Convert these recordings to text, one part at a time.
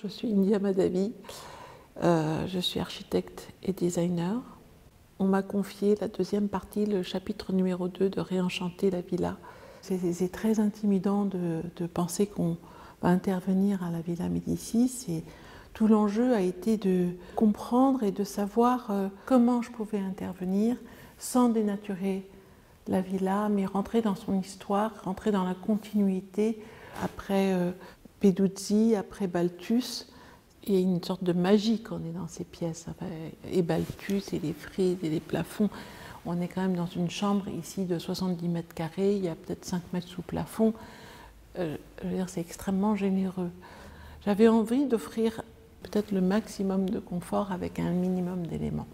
Je suis India Madhavi, je suis architecte et designer. On m'a confié la deuxième partie, le chapitre numéro 2 de Réenchanter la villa. C'est très intimidant de penser qu'on va intervenir à la Villa Médicis. Et tout l'enjeu a été de comprendre et de savoir comment je pouvais intervenir sans dénaturer la villa, mais rentrer dans son histoire, rentrer dans la continuité. Après Peduzzi, après Balthus, il y a une sorte de magie quand on est dans ces pièces. Et Balthus, et les frises, et les plafonds. On est quand même dans une chambre ici de 70 mètres carrés, il y a peut-être 5 mètres sous plafond. Je veux dire, c'est extrêmement généreux. J'avais envie d'offrir peut-être le maximum de confort avec un minimum d'éléments.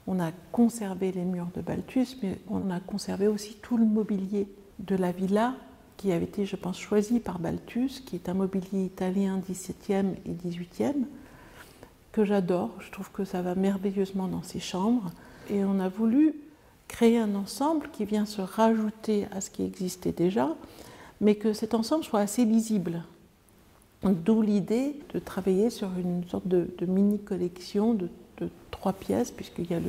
On a conservé les murs de Balthus, mais on a conservé aussi tout le mobilier de la villa qui avait été, je pense, choisi par Balthus, qui est un mobilier italien 17e et 18e, que j'adore. Je trouve que ça va merveilleusement dans ces chambres. Et on a voulu créer un ensemble qui vient se rajouter à ce qui existait déjà, mais que cet ensemble soit assez lisible. D'où l'idée de travailler sur une sorte de mini-collection de 3 pièces, puisqu'il y a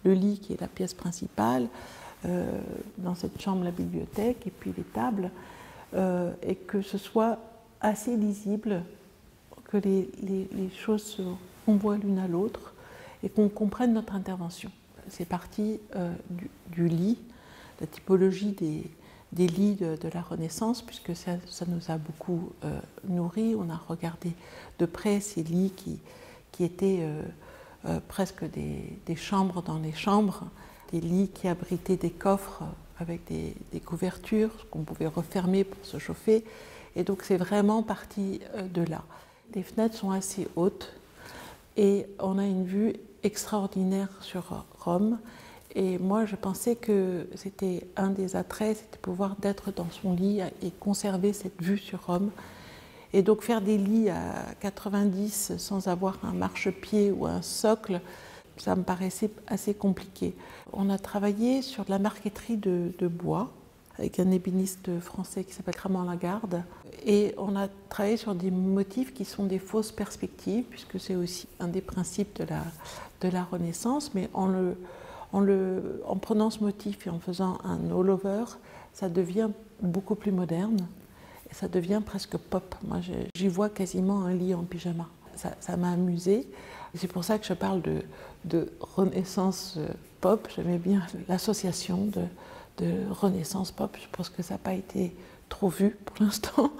le lit qui est la pièce principale, dans cette chambre la bibliothèque, et puis les tables, et que ce soit assez lisible, que les choses se renvoient l'une à l'autre, et qu'on comprenne notre intervention. C'est parti du lit, la typologie des lits de la Renaissance, puisque ça nous a beaucoup nourris. On a regardé de près ces lits qui étaient presque des chambres dans les chambres, des lits qui abritaient des coffres avec des couvertures qu'on pouvait refermer pour se chauffer. Et donc c'est vraiment parti de là. Les fenêtres sont assez hautes et on a une vue extraordinaire sur Rome. Et moi, je pensais que c'était un des attraits, c'était pouvoir d'être dans son lit et conserver cette vue sur Rome. Et donc faire des lits à 90 sans avoir un marchepied ou un socle, ça me paraissait assez compliqué. On a travaillé sur de la marqueterie de bois avec un ébéniste français qui s'appelle Cramant Lagarde. Et on a travaillé sur des motifs qui sont des fausses perspectives, puisque c'est aussi un des principes de la Renaissance, mais en prenant ce motif et en faisant un all-over, ça devient beaucoup plus moderne et ça devient presque pop. Moi, j'y vois quasiment un lit en pyjama. Ça m'a amusée. C'est pour ça que je parle de Renaissance pop. J'aimais bien l'association de Renaissance pop. Je pense que ça n'a pas été trop vu pour l'instant.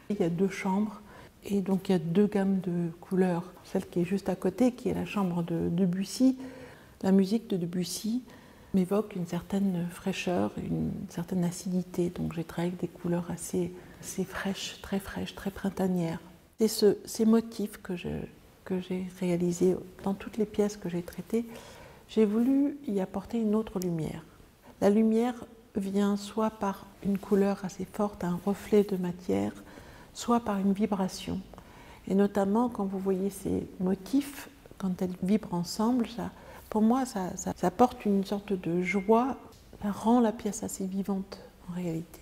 Il y a 2 chambres et donc il y a 2 gammes de couleurs. Celle qui est juste à côté, qui est la chambre de Debussy. La musique de Debussy m'évoque une certaine fraîcheur, une certaine acidité. Donc j'ai travaillé avec des couleurs assez fraîches, très printanières. C'est ces motifs que j'ai réalisés dans toutes les pièces que j'ai traitées. J'ai voulu y apporter une autre lumière. La lumière vient soit par une couleur assez forte, un reflet de matière, soit par une vibration. Et notamment quand vous voyez ces motifs, quand elles vibrent ensemble, pour moi, ça apporte une sorte de joie, ça rend la pièce assez vivante en réalité.